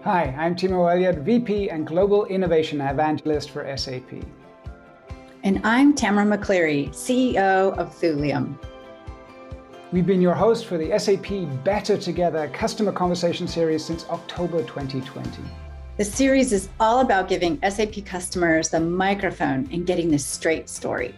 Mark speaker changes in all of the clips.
Speaker 1: Hi, I'm Timo Elliott, VP and Global Innovation Evangelist for SAP.
Speaker 2: And I'm Tamara McCleary, CEO of Thulium.
Speaker 1: We've been your host for the SAP Better Together Customer Conversation Series since October 2020.
Speaker 2: The series is all about giving SAP customers the microphone and getting the straight story.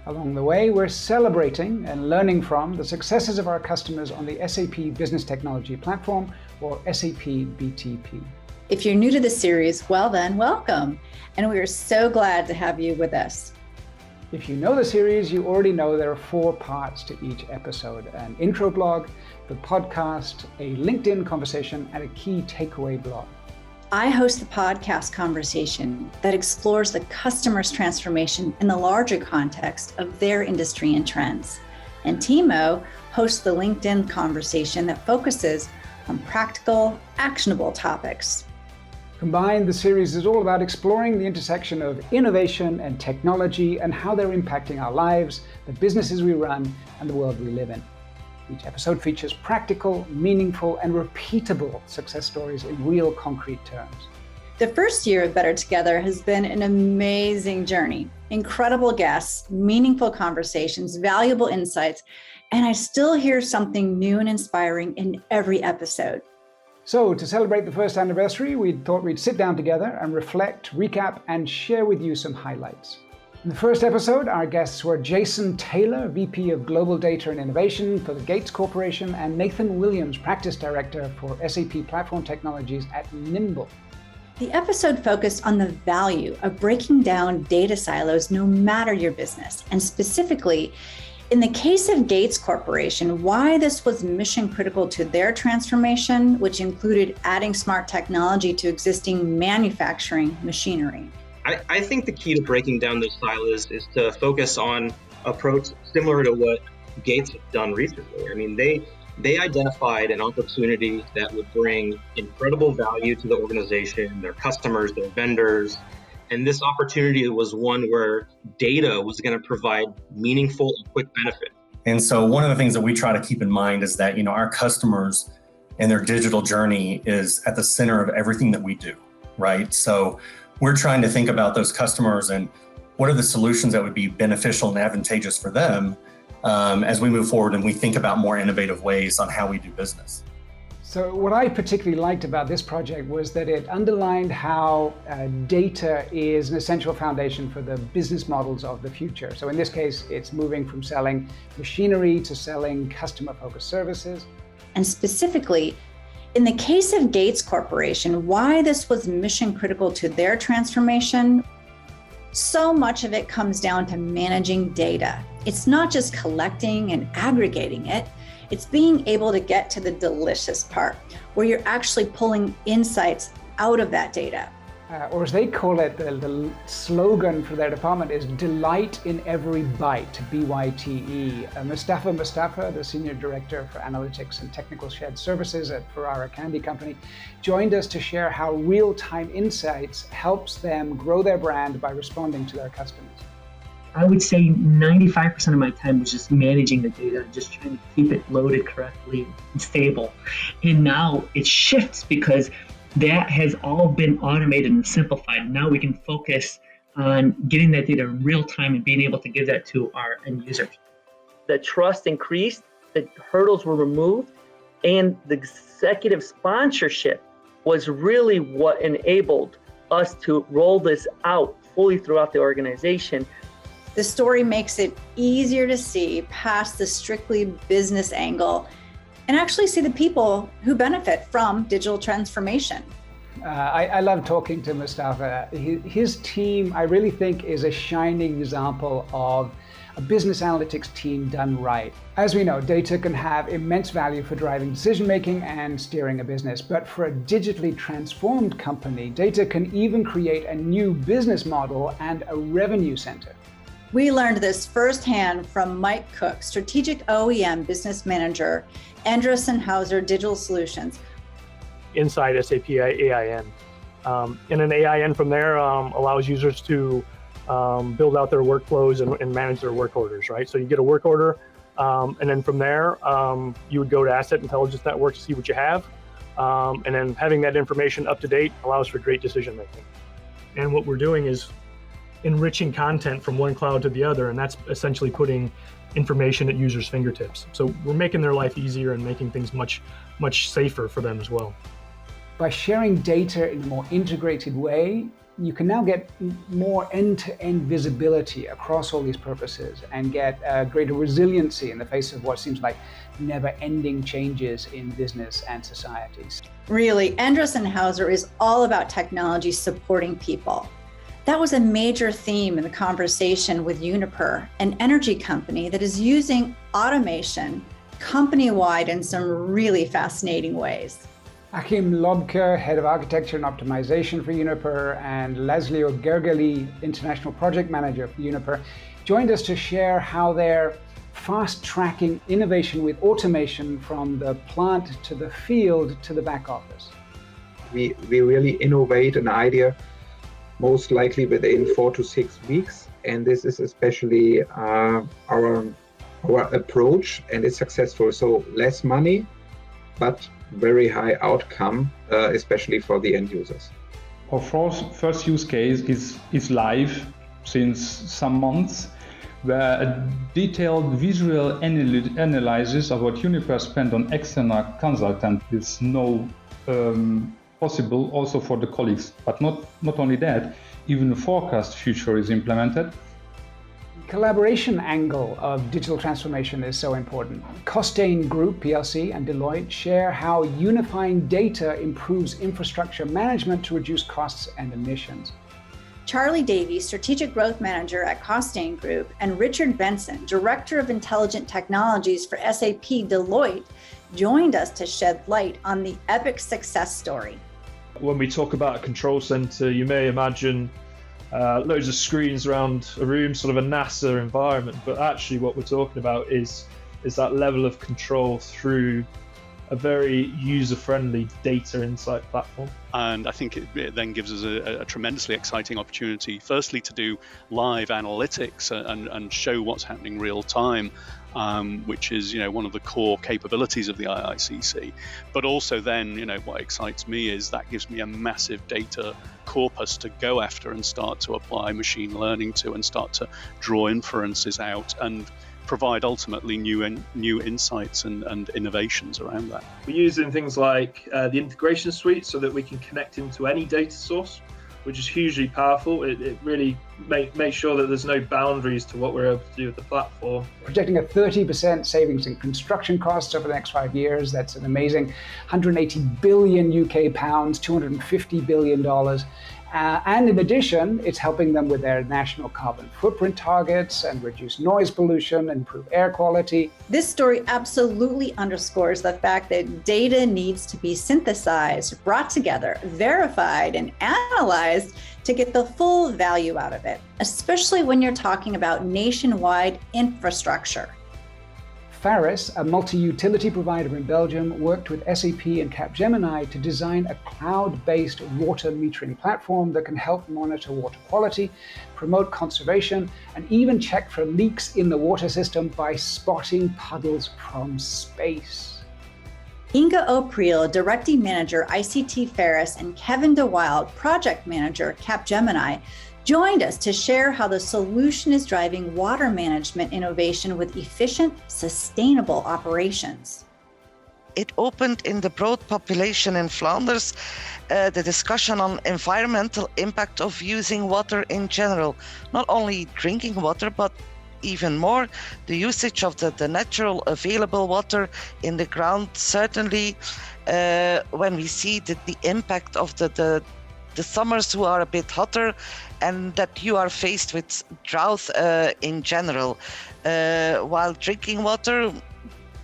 Speaker 1: Along the way, we're celebrating and learning from the successes of our customers on the SAP Business Technology Platform, or SAP BTP.
Speaker 2: If you're new to the series, well then, welcome. And we are so glad to have you with us.
Speaker 1: If you know the series, you already know there are 4 parts to each episode: an intro blog, the podcast, a LinkedIn conversation, and a key takeaway blog.
Speaker 2: I host the podcast conversation that explores the customer's transformation in the larger context of their industry and trends. And Timo hosts the LinkedIn conversation that focuses on practical, actionable topics.
Speaker 1: Combined, the series is all about exploring the intersection of innovation and technology and how they're impacting our lives, the businesses we run, and the world we live in. Each episode features practical, meaningful, and repeatable success stories in real concrete terms.
Speaker 2: The first year of Better Together has been an amazing journey. Incredible guests, meaningful conversations, valuable insights, and I still hear something new and inspiring in every episode.
Speaker 1: So, to celebrate the first anniversary, we thought we'd sit down together and reflect, recap, and share with you some highlights. In the first episode, our guests were Jason Taylor, VP of Global Data and Innovation for the Gates Corporation, and Nathan Williams, Practice Director for SAP Platform Technologies at Nimble.
Speaker 2: The episode focused on the value of breaking down data silos no matter your business, and specifically, in the case of Gates Corporation, why this was mission critical to their transformation, which included adding smart technology to existing manufacturing machinery.
Speaker 3: I think the key to breaking down those silos is to focus on approach similar to what Gates has done recently. I mean, they identified an opportunity that would bring incredible value to the organization, their customers, their vendors. And this opportunity was one where data was going to provide meaningful and quick benefit.
Speaker 4: And so one of the things that we try to keep in mind is that, our customers and their digital journey is at the center of everything that we do, right? So we're trying to think about those customers and what are the solutions that would be beneficial and advantageous for them as we move forward and we think about more innovative ways on how we do business.
Speaker 1: So what I particularly liked about this project was that it underlined how data is an essential foundation for the business models of the future. So in this case, it's moving from selling machinery to selling customer-focused services.
Speaker 2: And specifically, in the case of Gates Corporation, why this was mission critical to their transformation, so much of it comes down to managing data. It's not just collecting and aggregating it, it's being able to get to the delicious part, where you're actually pulling insights out of that data.
Speaker 1: Or as they call it, the slogan for their department is delight in every bite, B-Y-T-E. Mustafa, the Senior Director for Analytics and Technical Shared Services at Ferrara Candy Company, joined us to share how real-time insights helps them grow their brand by responding to their customers.
Speaker 5: I would say 95% of my time was just managing the data and just trying to keep it loaded correctly and stable. And now it shifts because that has all been automated and simplified. Now we can focus on getting that data in real time and being able to give that to our end users. The trust increased, the hurdles were removed, and the executive sponsorship was really what enabled us to roll this out fully throughout the organization.
Speaker 2: The story makes it easier to see past the strictly business angle and actually see the people who benefit from digital transformation.
Speaker 1: I love talking to Mustafa. His team, I really think, is a shining example of a business analytics team done right. As we know, data can have immense value for driving decision-making and steering a business, but for a digitally transformed company, data can even create a new business model and a revenue center.
Speaker 2: We learned this firsthand from Mike Cook, Strategic OEM Business Manager, endress+hauser Digital Solutions.
Speaker 6: Inside SAP AIN. And an AIN from there allows users to build out their workflows and manage their work orders, right? So you get a work order, and then from there, you would go to Asset Intelligence Network to see what you have. And then having that information up to date allows for great decision making. And what we're doing is enriching content from one cloud to the other, and that's essentially putting information at users' fingertips. So we're making their life easier and making things much safer for them as well.
Speaker 1: By sharing data in a more integrated way, you can now get more end-to-end visibility across all these purposes and get greater resiliency in the face of what seems like never-ending changes in business and societies.
Speaker 2: Really, endress+hauser is all about technology supporting people. That was a major theme in the conversation with Uniper, an energy company that is using automation company-wide in some really fascinating ways.
Speaker 1: Achim Lobke, Head of Architecture and Optimization for Uniper, and Laszlo Gergely, International Project Manager for Uniper, joined us to share how they're fast-tracking innovation with automation from the plant to the field to the back office.
Speaker 7: We really innovate an idea most likely within 4 to 6 weeks, and this is especially our approach, and it's successful. So less money, but very high outcome, especially for the end users.
Speaker 8: Our first use case is live since some months, where a detailed visual analysis of what Uniper spent on external consultant is now possible also for the colleagues. But not only that, even a forecast feature is implemented.
Speaker 1: Collaboration angle of digital transformation is so important. Costain Group plc and Deloitte share how unifying data improves infrastructure management to reduce costs and emissions.
Speaker 2: Charlie Davies, Strategic Growth Manager at Costain Group, and Richard Benson, Director of Intelligent Technologies for SAP Deloitte, joined us to shed light on the epic success story.
Speaker 9: When we talk about a control center, you may imagine loads of screens around a room, sort of a NASA environment, but actually what we're talking about is that level of control through a very user-friendly data insight platform.
Speaker 10: And I think it then gives us a tremendously exciting opportunity, firstly to do live analytics and show what's happening real time, which is one of the core capabilities of the IICC. But also then, what excites me is that gives me a massive data corpus to go after and start to apply machine learning to, and start to draw inferences out and provide ultimately new insights and innovations around that.
Speaker 9: We're using things like the integration suite so that we can connect into any data source, which is hugely powerful. It really makes sure that there's no boundaries to what we're able to do with the platform.
Speaker 1: Projecting a 30% savings in construction costs over the next 5 years. That's an amazing 180 billion UK pounds, $250 billion. And in addition, it's helping them with their national carbon footprint targets and reduce noise pollution, improve air quality.
Speaker 2: This story absolutely underscores the fact that data needs to be synthesized, brought together, verified, and analyzed to get the full value out of it, especially when you're talking about nationwide infrastructure.
Speaker 1: Faris, a multi-utility provider in Belgium, worked with SAP and Capgemini to design a cloud-based water metering platform that can help monitor water quality, promote conservation, and even check for leaks in the water system by spotting puddles from space.
Speaker 2: Inga O'Priel, Directing Manager, ICT Faris, and Kevin DeWild, Project Manager, Capgemini, joined us to share how the solution is driving water management innovation with efficient, sustainable operations.
Speaker 11: It opened in the broad population in Flanders the discussion on environmental impact of using water in general, not only drinking water, but even more the usage of the natural available water in the ground. Certainly when we see the impact of the summers who are a bit hotter, and that you are faced with drought in general. While drinking water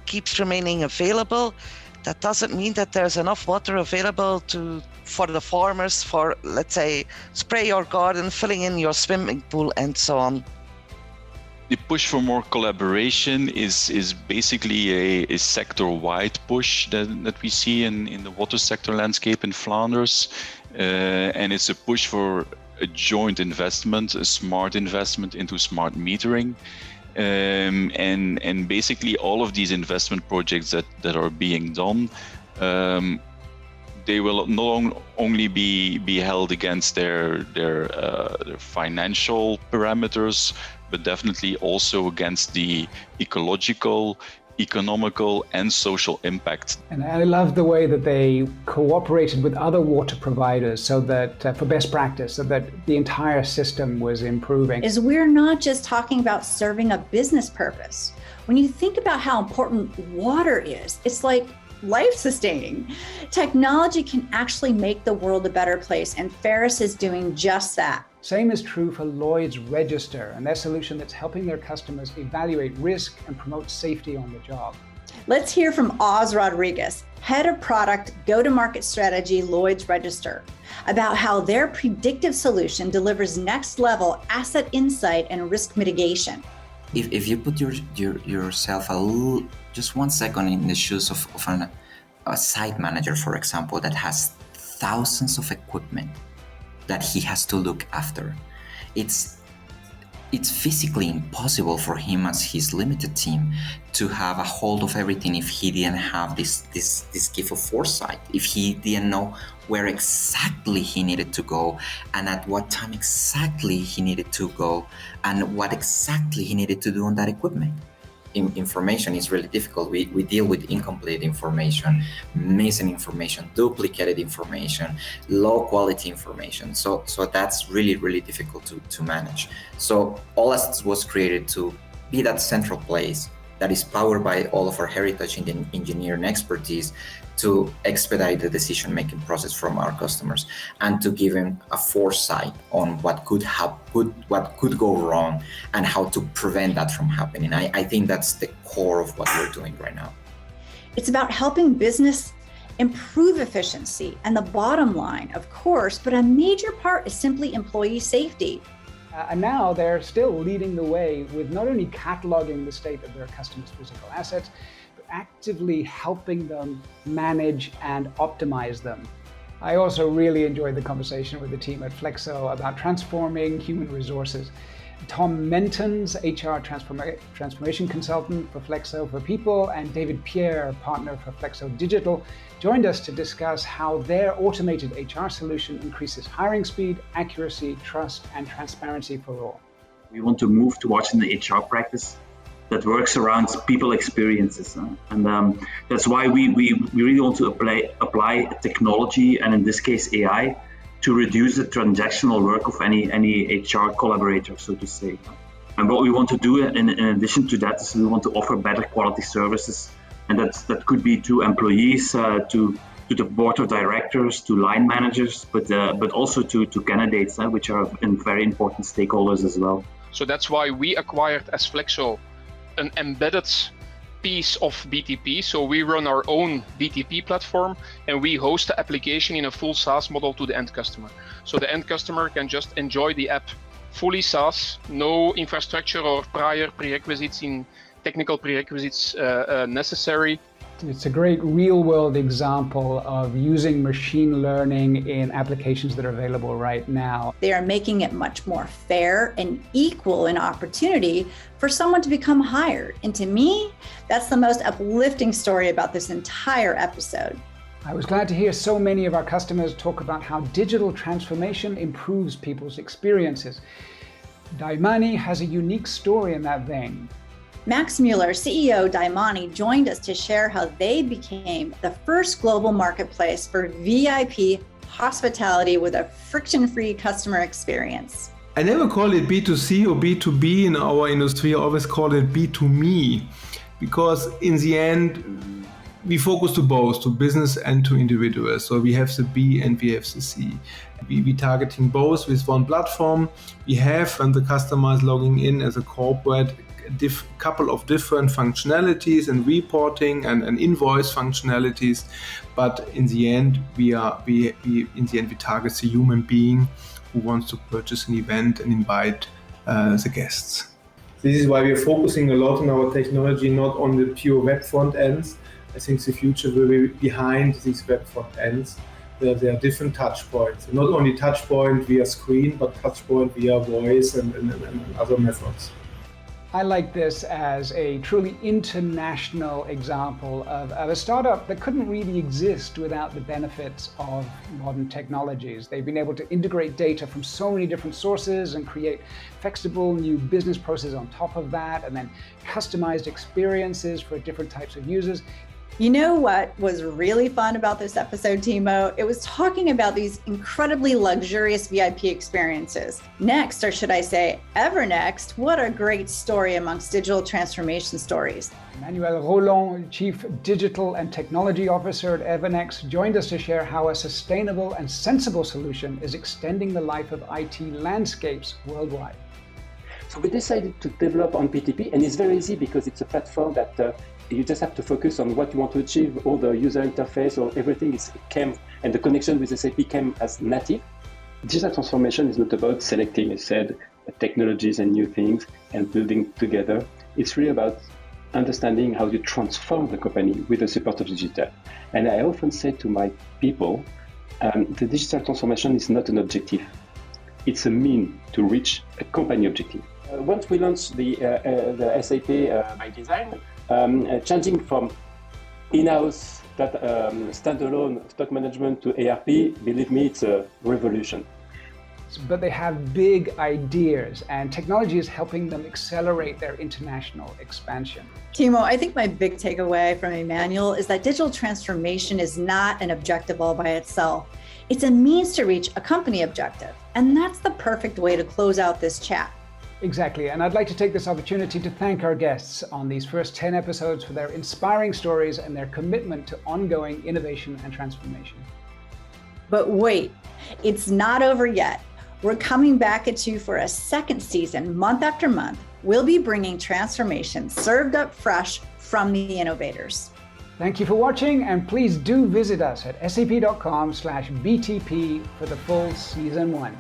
Speaker 11: keeps remaining available, that doesn't mean that there's enough water available for the farmers for, let's say, spray your garden, filling in your swimming pool, and so on.
Speaker 12: The push for more collaboration is basically a sector-wide push that we see in the water sector landscape in Flanders. And it's a push for a joint investment, a smart investment into smart metering. And basically all of these investment projects that are being done they will not only be held against their financial parameters, but definitely also against the ecological, economical, and social impact.
Speaker 1: And I love the way that they cooperated with other water providers so that for best practice, so that the entire system was improving.
Speaker 2: Is we're not just talking about serving a business purpose. When you think about how important water is, it's like life-sustaining. Technology can actually make the world a better place, and Ferris is doing just that.
Speaker 1: Same is true for Lloyd's Register and their solution that's helping their customers evaluate risk and promote safety on the job.
Speaker 2: Let's hear from Oz Rodriguez, Head of Product Go-to-Market Strategy, Lloyd's Register, about how their predictive solution delivers next-level asset insight and risk mitigation.
Speaker 13: If you put yourself just 1 second in the shoes of a site manager, for example, that has thousands of equipment that he has to look after, it's physically impossible for him as his limited team to have a hold of everything if he didn't have this gift of foresight, if he didn't know where exactly he needed to go and at what time exactly he needed to go and what exactly he needed to do on that equipment. Information is really difficult. We deal with incomplete information, missing information, duplicated information, low quality information. So that's really, really difficult to manage. So All Assets was created to be that central place that is powered by all of our heritage in engineering expertise to expedite the decision-making process from our customers and to give them a foresight on what could go wrong and how to prevent that from happening. I think that's the core of what we're doing right now.
Speaker 2: It's about helping business improve efficiency and the bottom line, of course, but a major part is simply employee safety.
Speaker 1: And now they're still leading the way with not only cataloging the state of their customers' physical assets, but actively helping them manage and optimize them. I also really enjoyed the conversation with the team at Flexo about transforming human resources. Tom Menton's HR transformation consultant for Flexo for People, and David Pierre, partner for Flexo Digital, joined us to discuss how their automated HR solution increases hiring speed, accuracy, trust, and transparency for all.
Speaker 14: We want to move towards an HR practice that works around people experiences. And that's why we really want to apply technology, and in this case AI, to reduce the transactional work of any HR collaborator, so to say. And what we want to do in addition to that is we want to offer better quality services, and that could be to employees, to the board of directors, to line managers, but also to candidates, which are very important stakeholders as well.
Speaker 15: So that's why we acquired as Flexo an embedded piece of BTP. So we run our own BTP platform and we host the application in a full SaaS model to the end customer. So the end customer can just enjoy the app fully SaaS, no infrastructure or prior prerequisites in technical prerequisites necessary.
Speaker 1: It's a great real-world example of using machine learning in applications that are available right now.
Speaker 2: They are making it much more fair and equal in opportunity for someone to become hired. And to me, that's the most uplifting story about this entire episode.
Speaker 1: I was glad to hear so many of our customers talk about how digital transformation improves people's experiences. Daimani has a unique story in that vein.
Speaker 2: Max Mueller, CEO Daimani, joined us to share how they became the first global marketplace for VIP hospitality with a friction-free customer experience.
Speaker 16: I never call it B2C or B2B in our industry. I always call it B2Me, because in the end, we focus to both, to business and to individuals. So we have the B and we have the C. We targeting both with one platform. We have, when the customer is logging in as a corporate, couple of different functionalities and reporting and invoice functionalities, but in the end we target the human being who wants to purchase an event and invite the guests. This is why we are focusing a lot on our technology, not on the pure web front ends. I think the future will be behind these web front ends. There are different touch points, not only touch point via screen, but touch point via voice and other methods.
Speaker 1: I like this as a truly international example of a startup that couldn't really exist without the benefits of modern technologies. They've been able to integrate data from so many different sources and create flexible new business processes on top of that, and then customized experiences for different types of users.
Speaker 2: You know what was really fun about this episode, Timo? It was talking about these incredibly luxurious VIP experiences. Next, or should I say ever next, what a great story amongst digital transformation stories.
Speaker 1: Emmanuel Roland, Chief Digital and Technology Officer at Evernext, joined us to share how a sustainable and sensible solution is extending the life of IT landscapes worldwide.
Speaker 17: So we decided to develop on BTP, and it's very easy because it's a platform that you just have to focus on what you want to achieve. All the user interface or everything came, and the connection with SAP came as native. Digital transformation is not about selecting, as said, technologies and new things and building together. It's really about understanding how you transform the company with the support of digital. And I often say to my people, the digital transformation is not an objective. It's a means to reach a company objective. Once we launched the SAP by design, changing from in-house standalone stock management to ERP, believe me, it's a revolution.
Speaker 1: But they have big ideas, and technology is helping them accelerate their international expansion.
Speaker 2: Timo, I think my big takeaway from Emmanuel is that digital transformation is not an objective all by itself. It's a means to reach a company objective. And that's the perfect way to close out this chat.
Speaker 1: Exactly, and I'd like to take this opportunity to thank our guests on these first 10 episodes for their inspiring stories and their commitment to ongoing innovation and transformation.
Speaker 2: But wait, it's not over yet. We're coming back at you for a second season, month after month. We'll be bringing transformation served up fresh from the innovators.
Speaker 1: Thank you for watching, and please do visit us at sap.com/BTP for the full season 1.